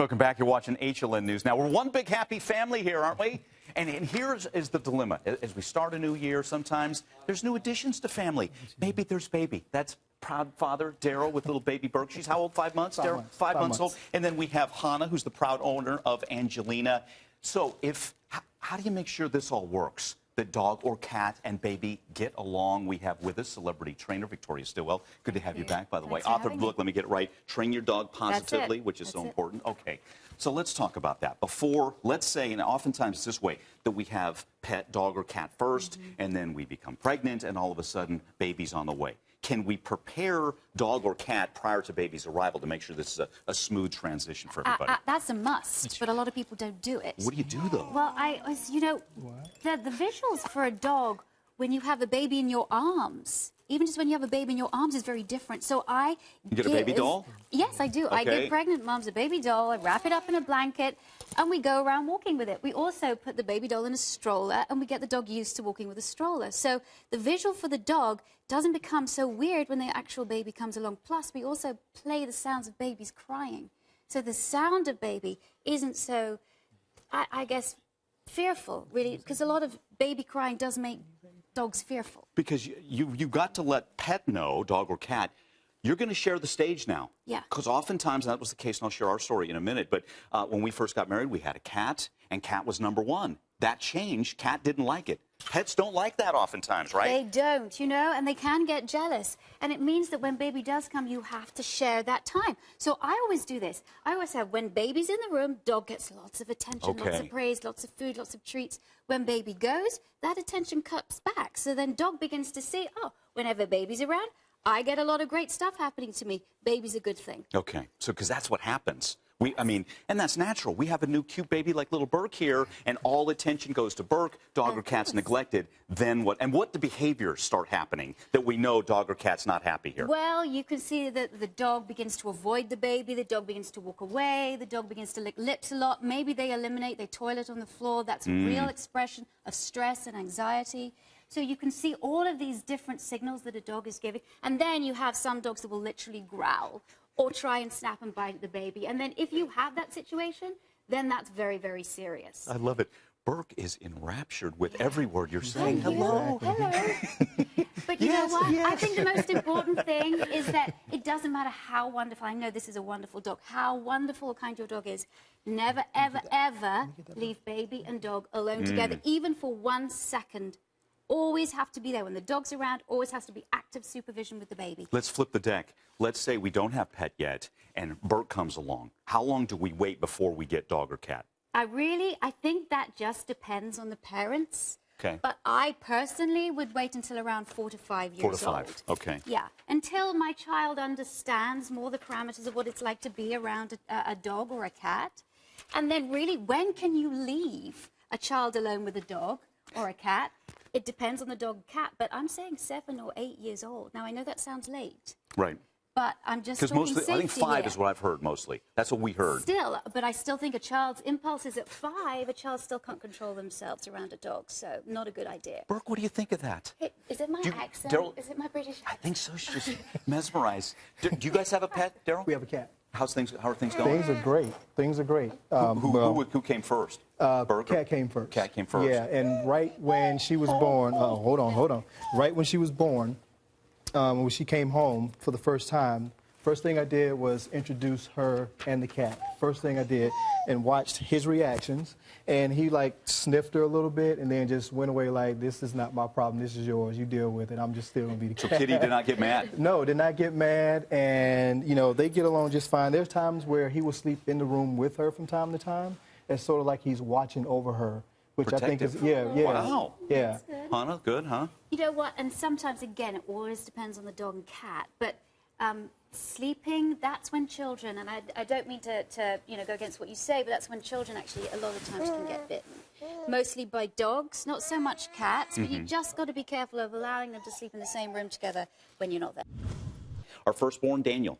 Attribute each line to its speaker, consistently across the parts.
Speaker 1: Welcome back. You're watching HLN News. Now, we're one big happy family here, aren't we? And here's the dilemma. As we start a new year, sometimes there's new additions to family. Maybe there's baby. That's proud father, Daryl, with little baby Burke. She's how old? 5 months, Daryl? 5 months old. And then we have Hannah, who's the proud owner of Angelina. So how do you make sure this all works? That dog or cat and baby get along. We have with us celebrity trainer Victoria Stillwell. Good to have you back, by the way. Author of the book, let me get it right, Train Your Dog Positively, which is so important. Okay, so let's talk about that. Before, let's say, and oftentimes it's this way, that we have pet dog or cat first, and then we become pregnant, and all of a sudden, baby's on the way. Can we prepare dog or cat prior to baby's arrival to make sure this is a smooth transition for everybody?
Speaker 2: That's a must, but a lot of people don't do it.
Speaker 1: What do you do, though?
Speaker 2: Well, the visuals for a dog when you have a baby in your arms, even just when you have a baby in your arms, is very different. So
Speaker 1: You get a baby doll?
Speaker 2: Yes, I do.
Speaker 1: Okay.
Speaker 2: I give pregnant moms a baby doll, I wrap it up in a blanket, and we go around walking with it. We also put the baby doll in a stroller, and we get the dog used to walking with a stroller. So the visual for the dog doesn't become so weird when the actual baby comes along. Plus, we also play the sounds of babies crying. So the sound of baby isn't so, I guess, fearful, really, because a lot of baby crying does make dogs fearful.
Speaker 1: Because you've got to let pet know, dog or cat, you're going to share the stage now.
Speaker 2: Yeah.
Speaker 1: Because oftentimes, and that was the case, and I'll share our story in a minute, but when we first got married, we had a cat, and cat was #1. That changed. Cat didn't like it. Pets don't like that oftentimes, right?
Speaker 2: They don't, and they can get jealous. And it means that when baby does come, you have to share that time. So I always do this. I always have, when baby's in the room, dog gets lots of attention, lots of praise, lots of food, lots of treats. When baby goes, that attention cuts back. So then dog begins to see, oh, whenever baby's around, I get a lot of great stuff happening to me. Baby's a good thing.
Speaker 1: Okay, so because that's what happens. And that's natural. We have a new cute baby like little Burke here, and all attention goes to Burke. Dog or cat's neglected. Then what? And what the behaviors start happening that we know dog or cat's not happy here?
Speaker 2: Well, you can see that the dog begins to avoid the baby. The dog begins to walk away. The dog begins to lick lips a lot. Maybe they eliminate. They toilet on the floor. That's a real expression of stress and anxiety. So you can see all of these different signals that a dog is giving. And then you have some dogs that will literally growl or try and snap and bite the baby. And then if you have that situation, then that's very, very serious.
Speaker 1: I love it. Burke is enraptured with every word you're saying. Hello.
Speaker 2: Hello. But you know what? I think the most important thing is that it doesn't matter how wonderful, I know this is a wonderful dog, how wonderful or kind your dog is, never, ever, ever leave baby and dog alone together, even for 1 second. Always have to be there. When the dog's around, always has to be active supervision with the baby.
Speaker 1: Let's flip the deck. Let's say we don't have pet yet, and Burke comes along. How long do we wait before we get dog or cat?
Speaker 2: I think that just depends on the parents.
Speaker 1: Okay.
Speaker 2: But I personally would wait until around 4 to 5 years
Speaker 1: 4 to 5,
Speaker 2: old.
Speaker 1: okay.
Speaker 2: Yeah, until my child understands more the parameters of what it's like to be around a dog or a cat. And then really, when can you leave a child alone with a dog or a cat? It depends on the dog and cat, but I'm saying 7 or 8 years old. Now, I know that sounds late.
Speaker 1: Right.
Speaker 2: But I'm just talking safety
Speaker 1: I think 5
Speaker 2: here.
Speaker 1: is what I've heard mostly. That's what we heard.
Speaker 2: Still, but I still think a child's impulse is at 5. A child still can't control themselves around a dog, so not a good idea.
Speaker 1: Burke, what do you think of that?
Speaker 2: Hey, is it my accent?
Speaker 1: Daryl,
Speaker 2: is it my British accent?
Speaker 1: I think so. She's just mesmerized. Do you guys have a pet, Daryl?
Speaker 3: We have a cat.
Speaker 1: How are things going?
Speaker 3: Things are great. Things are great.
Speaker 1: Who came first? Burke?
Speaker 3: Cat came first.
Speaker 1: Cat came first.
Speaker 3: Yeah, and right when she was born, hold on. Right when she was born, when she came home for the first time, first thing I did was introduce her and the cat. First thing I did, and watched his reactions. And he sniffed her a little bit and then just went away like, this is not my problem, this is yours, you deal with it, I'm just still gonna be the cat.
Speaker 1: So Kitty did not get mad?
Speaker 3: No, did not get mad, and they get along just fine. There's times where he will sleep in the room with her from time to time. It's sort of like he's watching over her, which
Speaker 1: protective.
Speaker 3: I think is,
Speaker 1: Wow.
Speaker 3: Yeah.
Speaker 1: Hannah, good, huh?
Speaker 2: You know what, and sometimes, again, it always depends on the dog and cat, but sleeping, that's when children, and I don't mean to go against what you say, but that's when children actually a lot of times can get bitten. Mostly by dogs, not so much cats, but you just got to be careful of allowing them to sleep in the same room together when you're not there.
Speaker 1: Our firstborn, Daniel,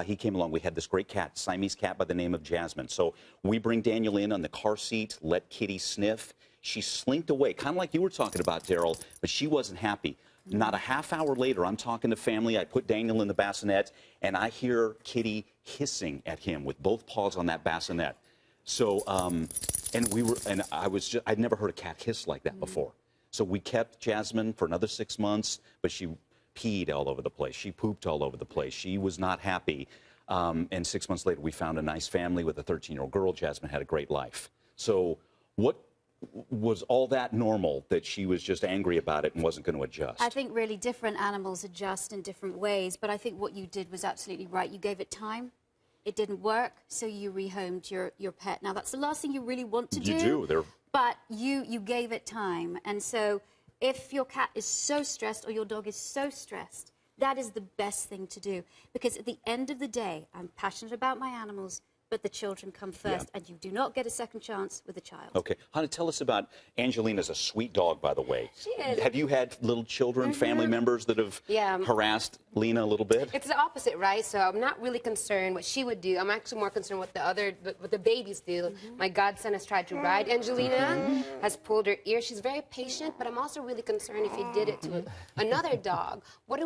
Speaker 1: he came along. We had this great cat, Siamese cat by the name of Jasmine. So we bring Daniel in on the car seat, let Kitty sniff. She slinked away, kind of like you were talking about, Daryl, but she wasn't happy. Not a half hour later, I'm talking to family. I put Daniel in the bassinet, and I hear Kitty hissing at him with both paws on that bassinet. So, I'd never heard a cat hiss like that before. So we kept Jasmine for another 6 months, but she peed all over the place. She pooped all over the place. She was not happy. And 6 months later, we found a nice family with a 13-year-old girl. Jasmine had a great life. So what was all that normal that she was just angry about it and wasn't going to adjust?
Speaker 2: I think really different animals adjust in different ways, but I think what you did was absolutely right. You gave it time. It didn't work, so you rehomed your pet. Now, that's the last thing you really want to do.
Speaker 1: You do.
Speaker 2: But you gave it time. And so if your cat is so stressed or your dog is so stressed, that is the best thing to do. Because at the end of the day, I'm passionate about my animals, but the children come first, and you do not get a second chance with a child.
Speaker 1: Okay. Hannah, tell us about Angelina's a sweet dog, by the way.
Speaker 4: She is.
Speaker 1: Have you had little children, family members that have harassed Lena a little bit?
Speaker 4: It's the opposite, right? So I'm not really concerned what she would do. I'm actually more concerned what the babies do. My godson has tried to ride Angelina, has pulled her ear. She's very patient, but I'm also really concerned if he did it to another dog. What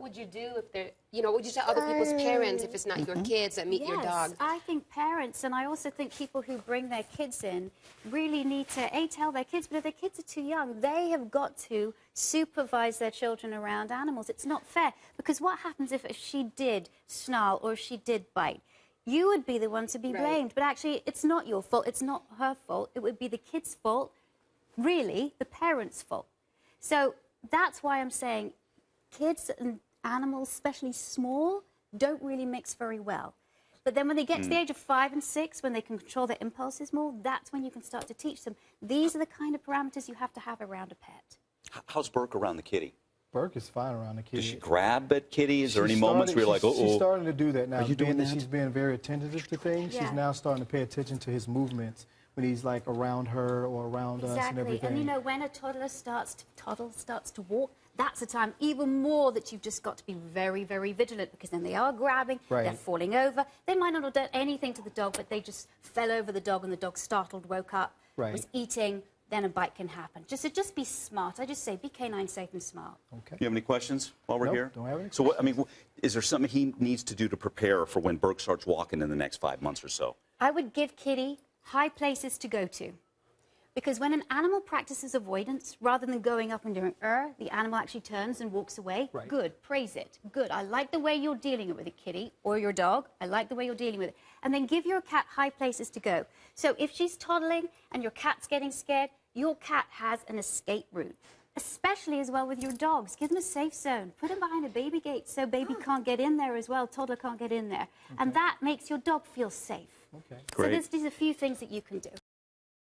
Speaker 4: would you do if they're, what would you tell other people's parents if it's not your kids that meet your dog?
Speaker 2: I think parents, and I also think people who bring their kids in, really need to, tell their kids, but if their kids are too young, they have got to supervise their children around animals. It's not fair, because what happens if she did snarl or if she did bite? You would be the one to be blamed, but actually it's not your fault, it's not her fault, it would be the kid's fault, really, the parents' fault. So that's why I'm saying kids and animals, especially small, don't really mix very well. But then when they get to the age of 5 and 6, when they can control their impulses more, that's when you can start to teach them. These are the kind of parameters you have to have around a pet.
Speaker 1: How's Burke around the kitty?
Speaker 3: Burke is fine around the kitty.
Speaker 1: Does she grab at kitty? Is there any moments where you're like, uh-oh?
Speaker 3: She's starting to do that now.
Speaker 1: Are you doing that?
Speaker 3: She's being very attentive to things. She's now starting to pay attention to his movements when he's like around her or around us and everything.
Speaker 2: And when a toddler starts to walk, that's the time even more that you've just got to be very, very vigilant, because then they are grabbing, they're falling over. They might not have done anything to the dog, but they just fell over the dog and the dog startled, woke up, was eating, then a bite can happen. Just be smart. I just say be canine safe and smart.
Speaker 1: Okay. You have any questions while we're here?
Speaker 3: Don't have any.
Speaker 1: So, is there something he needs to do to prepare for when Burke starts walking in the next 5 months or so?
Speaker 2: I would give Kitty high places to go to. Because when an animal practices avoidance, rather than going up and doing the animal actually turns and walks away. Good, praise it. Good, I like the way you're dealing with it, kitty, or your dog. I like the way you're dealing with it. And then give your cat high places to go. So if she's toddling and your cat's getting scared, your cat has an escape route. Especially as well with your dogs. Give them a safe zone. Put them behind a baby gate so baby can't get in there as well. Toddler can't get in there. And that makes your dog feel safe.
Speaker 1: Great.
Speaker 2: So there's a few things that you can do.